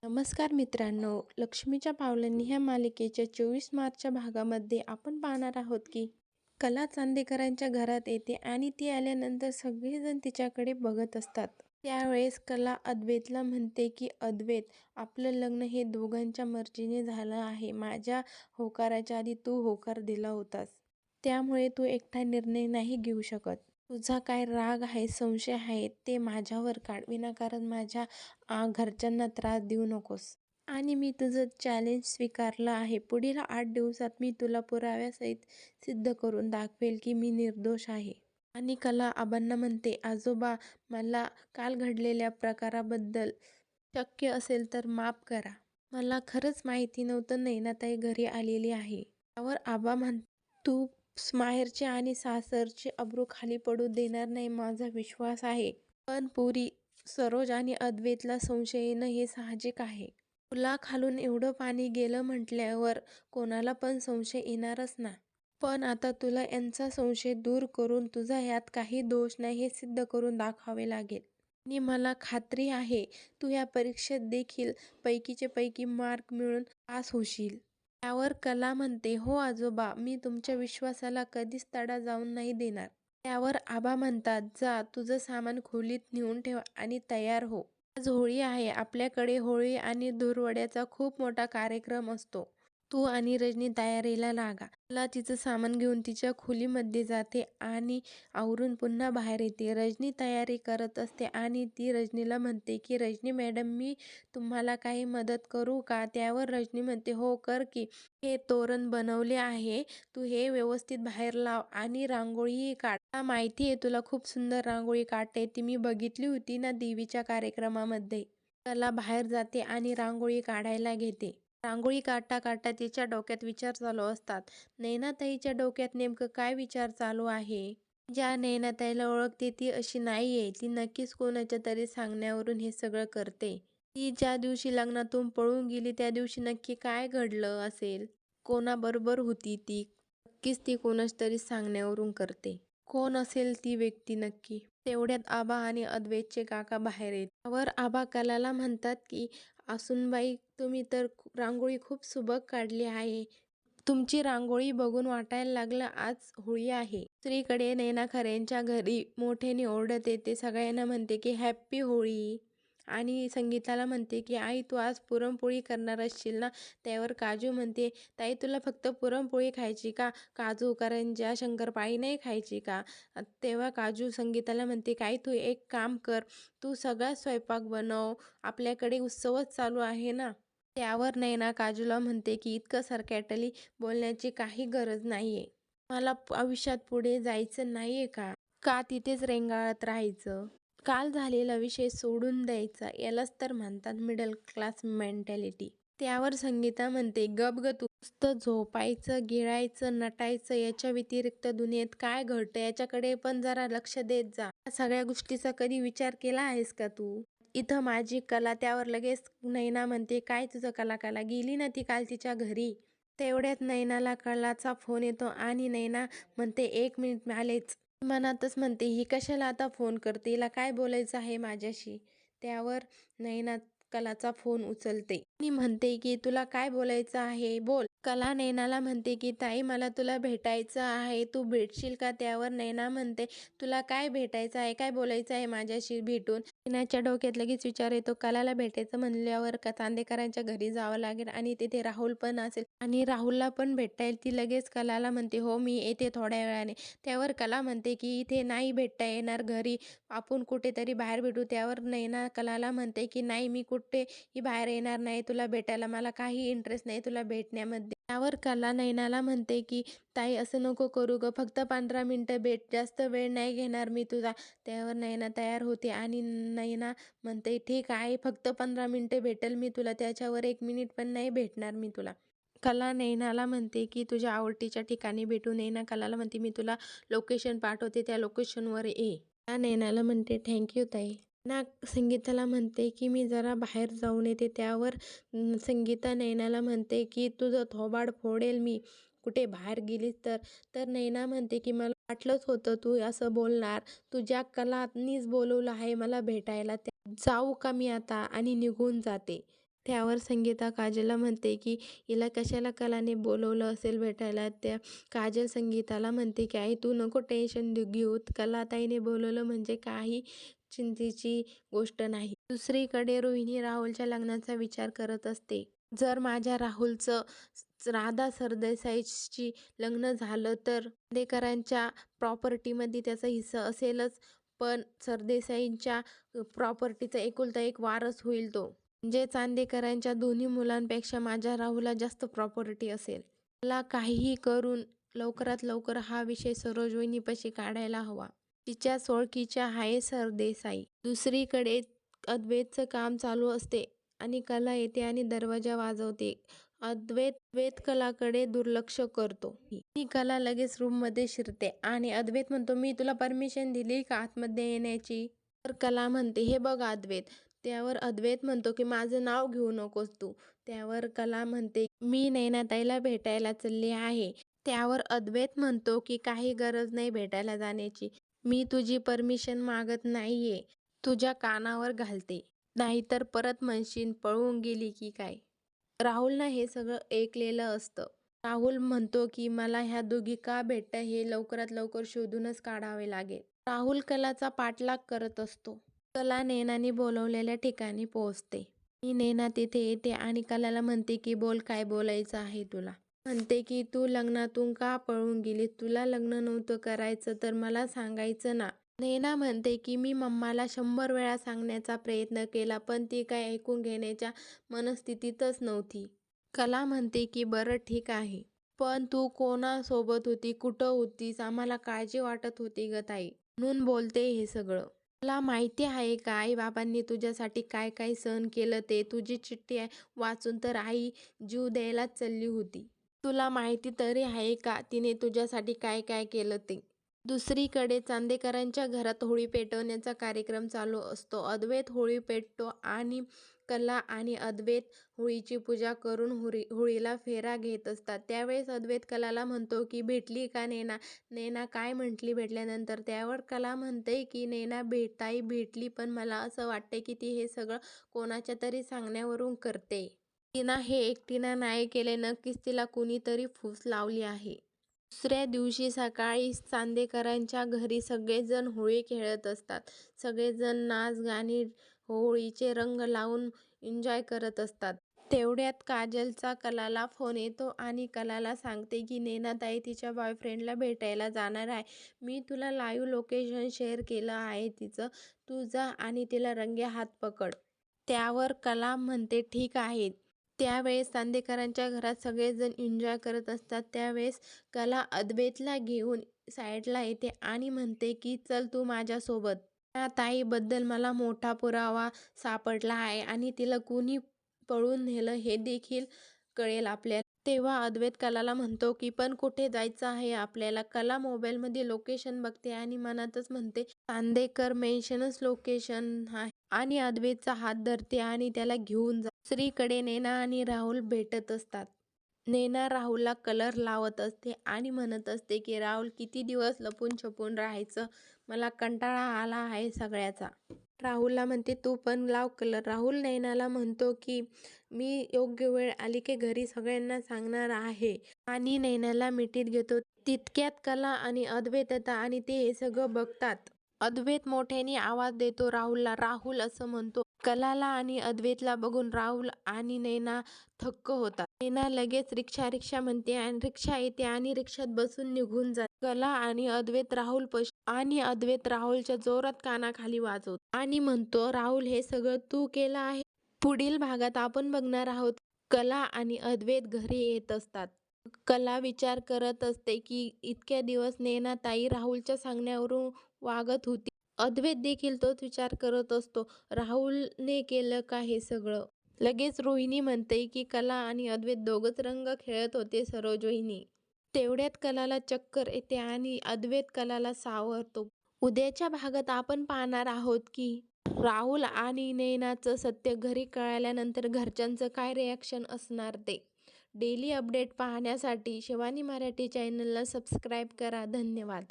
नमस्कार मित्रांनो, लक्ष्मीच्या पावलांनी ह्या मालिकेच्या 24 मार्चच्या भागामध्ये आपण पाहणार आहोत की कला चांदेकरांच्या घरात येते आणि ती आल्यानंतर सगळेजण तिच्याकडे बघत असतात. त्यावेळेस कला अद्वैतला म्हणते की अद्वैत, आपलं लग्न हे दोघांच्या मर्जीने झालं आहे. माझ्या होकाराच्या आधी तू होकार दिला होतास, त्यामुळे तू एकटा निर्णय नाही घेऊ शकत. तुझा काय राग आहे, संशय आहे ते माझ्यावर काढ. विनाकारण माझ्या घरच्यांना त्रास देऊ नकोस. आणि मी तुझं चॅलेंज स्वीकारलं आहे. पुढील 8 दिवसात मी तुला पुराव्यासहित सिद्ध करून दाखवेल की मी निर्दोष आहे. आणि कला आबांना म्हणते, आजोबा, मला काल घडलेल्या प्रकाराबद्दल शक्य असेल तर माफ करा. मला खरंच माहिती नव्हतं नैनाताई घरी आलेली आहे. त्यावर आबा तू माहेरचे आणि सासरचे अब्रू खाली पडू देणार नाही, माझा विश्वास आहे. पण पुरी, सरोज आणि अद्वैतला संशय येणं हे साहजिक आहे. तुला खालून एवढं पाणी गेलं म्हटल्यावर कोणाला पण संशय येणारच ना. पण आता तुला यांचा संशय दूर करून तुझा यात काही दोष नाही हे सिद्ध करून दाखवावे लागेल. आणि मला खात्री आहे तू या परीक्षेत देखील पैकीचे पैकी मार्क मिळून पास होशील. त्यावर कला म्हणते, हो आजोबा, मी तुमच्या विश्वासाला कधीच तडा जाऊन नाही देणार. त्यावर आबा म्हणतात, जा, तुझं सामान खोलीत नेऊन ठेव आणि तयार हो. आज होळी आहे. आपल्याकडे होळी आणि धुरवड्याचा खूप मोठा कार्यक्रम असतो. तू आणि रजनी तयारीला लागा. कला तिचं सामान घेऊन तिच्या खोलीमध्ये जाते आणि आवरून पुन्हा बाहेर येते. रजनी तयारी करत असते आणि ती रजनीला म्हणते की रजनी मॅडम, मी तुम्हाला काही मदत करू का? त्यावर रजनी म्हणते, हो कर की. हे तोरण बनवले आहे, तू हे व्यवस्थित बाहेर लाव आणि रांगोळीही काढ. मला माहिती आहे तुला खूप सुंदर रांगोळी काढता येते, मी बघितली होती ना देवीच्या कार्यक्रमामध्ये. कला बाहेर जाते आणि रांगोळी काढायला घेते. रांगोळी काढता काढता तिच्या डोक्यात विचार चालू असतात. नैनाताईच्या डोक्यात नेमकं काय विचार चालू आहे? ज्या नैनाताईला ओळखते ती अशी नाहीये. ती नक्कीच कोणाच्या तरी सांगण्यावरून हे सगळं करते. ती ज्या दिवशी लग्नातून पळून गेली त्या दिवशी नक्की काय घडलं असेल? कोणाबरोबर होती ती? नक्कीच ती कोणाच तरी सांगण्यावरून करते. कोण असेल ती व्यक्ती नक्की? तेवढ्यात आबा आणि अद्वैतचे काका बाहेर येत. त्यावर आबा कलाला म्हणतात की आसूनबाई, तुम्ही तर रांगोळी खूप सुबक काढली आहे. तुमची रांगोळी बघून वाटायला लागलं आज होळी आहे. दुसरीकडे नैना खऱ्यांच्या घरी मोठ्याने ओरडत येते. सगळ्यांना म्हणते की हॅप्पी होळी. आणि संगीताला म्हणते की आई, तू आज पुरणपोळी करणार असशील ना? त्यावर काजू म्हणते, ताई, तुला फक्त पुरणपोळी खायची का? काजू, करंज्या, शंकरपाळी नाही खायची का? तेव्हा काजू संगीताला म्हणते, आई, तू एक काम कर, तू सगळा स्वयंपाक बनव, आपल्याकडे उत्सवच चालू आहे ना. त्यावर नैना काजूला म्हणते की इतकं सरकॅटली बोलण्याची काही गरज नाहीये. मला आयुष्यात पुढे जायचं नाहीये का? का तिथेच रेंगाळत राहायचं? काल झालेला विषय सोडून द्यायचा, यालाच तर म्हणतात मिडल क्लास मेंटॅलिटी. त्यावर संगीता म्हणते, गप ग तू. नुसतं झोपायचं, गिळायचं, नटायचं, याच्या व्यतिरिक्त दुनियेत काय घडतं याच्याकडे पण जरा लक्ष देत जा. या सगळ्या गोष्टीचा कधी विचार केला आहेस का तू? इथं माझी कला. त्यावर लगेच नैना म्हणते, काय तुझं कला? कला गेली ना ती काल तिच्या घरी. तेवढ्यात नैनाला कलाचा फोन येतो आणि नैना म्हणते, 1 मिनिट आलेच. मनातच म्हणते, ही कशाला आता फोन करते, हिला काय बोलायचं आहे माझ्याशी. त्यावर नैना कलाचा फोन उचलते आणि म्हणते की तुला काय बोलायचं आहे, बोल. कला नैनाला म्हणते की ताई, मला तुला भेटायचं आहे, तू भेटशील का? त्यावर नैना म्हणते, तुला काय भेटायचं आहे, काय बोलायचं आहे माझ्याशी भेटून? नैनाच्या डोक्यात लगेच विचार येतो, कलाला भेटायचं म्हणल्यावर का चांदेकरांच्या घरी जावं लागेल आणि तिथे राहुल पण असेल आणि राहुलला पण भेटता येईल. ती लगेच कलाला म्हणते, हो, मी येते थोड्या वेळाने. त्यावर कला म्हणते की इथे नाही भेटता येणार, घरी आपण कुठेतरी बाहेर भेटू. त्यावर नैना कलाला म्हणते की नाही, मी कुठेही बाहेर येणार नाही तुला भेटायला, मला काही इंटरेस्ट नाही तुला भेटण्यामध्ये. त्यावर कला नैनाला म्हणते की ताई, असं नको करू ग, फक्त 15 मिनिटं भेट, जास्त वेळ नाही घेणार मी तुझा. त्यावर नैना तयार होते आणि नैना म्हणते, ठीक आहे, फक्त 15 मिनिटं भेटेल मी तुला, त्याच्यावर 1 मिनिट पण नाही भेटणार मी तुला. कला नैनाला म्हणते की तुझ्या आवडतीच्या ठिकाणी भेटू. नैना कलाला म्हणते, मी तुला लोकेशन पाठवते, त्या लोकेशनवर ये. त्या नैनाला म्हणते, थँक्यू ताई. ना संगीताला म्हणते की मी जरा बाहेर जाऊन येते. त्यावर संगीता नैनाला म्हणते की तुझं थोबाड फोडेल मी कुठे बाहेर गेलीस तर. तर नैना म्हणते की मला वाटलंच होतं तू असं बोलणार. तुझ्या कलानीच बोलवलं आहे मला भेटायला. जाऊ का मी आता? आणि निघून जाते. त्यावर संगीता काजलला म्हणते की हिला कशाला कलाने बोलवलं असेल भेटायला. त्या काजल संगीताला म्हणते की आई तू नको टेन्शन घेऊ, कलाताईने बोलवलं म्हणजे काही चिंतेची गोष्ट नाही. दुसरीकडे रोहिणी राहुलच्या लग्नाचा विचार करत असते. जर माझ्या राहुलचं राधा सरदेसाईशी लग्न झालं तर चांदेकरांच्या प्रॉपर्टीमध्ये त्याचा हिस्सा असेलच, पण सरदेसाईंच्या प्रॉपर्टीचा एकुलता एक वारस होईल तो. म्हणजे चांदेकरांच्या दोन्ही मुलांपेक्षा माझ्या राहुलला जास्त प्रॉपर्टी असेल. मला काहीही करून लवकरात लवकर हा विषय सरोज वहिनीपाशी काढायला हवा. तिच्या ओळखीच्या आहे सरदेसाई. दुसरीकडे अद्वैतचं काम चालू असते आणि कला येते आणि दरवाजा वाजवते. अद्वैत कलाकडे दुर्लक्ष करतो. ही कला लगेच रूममध्ये शिरते आणि अद्वैत म्हणतो मी तुला परमिशन दिली का आतमध्ये येण्याची? तर कला म्हणते हे बघ अद्वैत. त्यावर अद्वैत म्हणतो की माझं नाव घेऊ नकोस तू. त्यावर कला म्हणते मी नैनाताईला भेटायला चालली आहे. त्यावर अद्वैत म्हणतो की काही गरज नाही भेटायला जाण्याची. मी तुझी परमिशन मागत नाहीये. तुझ्या कानावर घालते. नाहीतर परत म्हणशील पळून गेली की काय. राहुलनं हे सगळं ऐकलेलं असतं. राहुल म्हणतो की मला ह्या दोघी का भेटताय हे लवकरात लवकर शोधूनच काढावे लागेल. राहुल कलाचा पाठलाग करत असतो. कला नैनाने बोलवलेल्या ठिकाणी पोहोचते. नैना तिथे येते आणि कलाला म्हणते की बोल काय बोलायचं आहे तुला. म्हणते की तू लग्नातून का पळून गेली? तुला लग्न नव्हतं करायचं तर मला सांगायचं ना. नैना म्हणते की मी मम्माला 100 वेळा सांगण्याचा प्रयत्न केला पण ती काय ऐकून घेण्याच्या मनस्थितीतच नव्हती. कला म्हणते की बरं ठीक आहे. पण तू कोणासोबत होती? कुठं होतीस? आम्हाला काळजी वाटत होती ग ताई. म्हणून बोलते हे सगळं. तुला माहिती आहे का आई बाबांनी तुझ्यासाठी काय काय सहन केलं ते? तुझी चिठ्ठी वाचून तर आई जीव द्यायलाच चालली होती. तुला माहिती तरी आहे का तिने तुझ्यासाठी काय काय केलं ते? दुसरीकडे चांदेकरांच्या घरात होळी पेटवण्याचा कार्यक्रम चालू असतो. अद्वैत होळी पेटतो आणि कला आणि अद्वैत होळीची पूजा करून होळीला फेरा घेत असतात. त्यावेळेस अद्वैत कलाला म्हणतो की भेटली का नैना? नैना काय म्हटली भेटल्यानंतर? त्यावर कला म्हणते की नैना ताई भेटली पण मला असं वाटतंय की ती हे सगळं कोणाच्या तरी सांगण्यावरून करते. तिनं हे एकटीनं नाही केले. नक्कीच तिला कुणीतरी फूस लावली आहे. दुसऱ्या दिवशी सकाळी चांदेकरांच्या घरी सगळेजण होळी खेळत असतात. सगळेजण नाच गाणी होळीचे रंग लावून एन्जॉय करत असतात. तेवढ्यात काजलचा कलाला फोन येतो आणि कलाला सांगते की नैनाताई तिच्या बॉयफ्रेंडला भेटायला जाणार आहे. मी तुला लाईव्ह लोकेशन शेअर केलं आहे तिचं. तू जा आणि तिला रंगेहात पकड. त्यावर कला म्हणते ठीक आहे. त्यावेळेस चांदेकरांच्या घरात सगळेजण एन्जॉय करत असतात. त्यावेळेस कला अद्वैतला घेऊन साईडला येते आणि म्हणते की चल तू माझ्यासोबत. त्या ताईबद्दल मला मोठा पुरावा सापडला आहे आणि तिला कुणी पळून नेलं हे देखील कळेल आपल्याला. तेव्हा अद्वैत कलाला म्हणतो की पण कुठे जायचं आहे आपल्याला? कला मोबाईलमध्ये लोकेशन बघते आणि मनातच म्हणते चांदेकर मेन्शनच लोकेशन आहे आणि अद्वैतचा हात धरते आणि त्याला घेऊन जा. दुसरीकडे नैना आणि राहुल भेटत असतात. नैना राहुलला कलर लावत असते आणि म्हणत असते की राहुल किती दिवस लपून छपून राहायचं? मला कंटाळा आला आहे सगळ्याचा. राहुलला म्हणते तू पण लाव कलर. राहुल नैनाला म्हणतो की मी योग्य वेळ आली की घरी सगळ्यांना सांगणार आहे आणि नैनाला मिठीत घेतो. तितक्यात कला आणि अद्वैत येतात आणि ते हे सगळं बघतात. अद्वैत मोठ्याने आवाज देतो राहुलला. राहुल असं म्हणतो. कलाला आणि अद्वैतला बघून राहुल आणि नैना थक्क होतात. नैना लगेच रिक्षा म्हणते आणि रिक्षा येते आणि रिक्षात बसून निघून जाते. कला आणि अद्वैत राहुलच्या जोरात कानाखाली वाजवतो आणि म्हणतो राहुल हे सगळं तू केलं आहे. पुढील भागात आपण बघणार आहोत कला आणि अद्वैत घरी येत असतात. कला विचार करत असते की इतक्या दिवस नैनाताई राहुलच्या सांगण्यावरून वागत होती. अद्वैत देखील तोच विचार करत असतो. राहुलने केलं का हे सगळं? लगेच रोहिणी म्हणते की कला आणि अद्वैत दोघंच रंग खेळत होते सरोज वहिनी. तेवढ्यात कलाला चक्कर येते आणि अद्वैत कलाला सावरतो. उद्याच्या भागात आपण पाहणार आहोत की राहुल आणि नैनाचं सत्य घरी कळाल्यानंतर घरच्यांचं काय रिॲक्शन असणार ते. डेली अपडेट पाहण्यासाठी शिवानी मराठी चॅनलला सबस्क्राईब करा. धन्यवाद.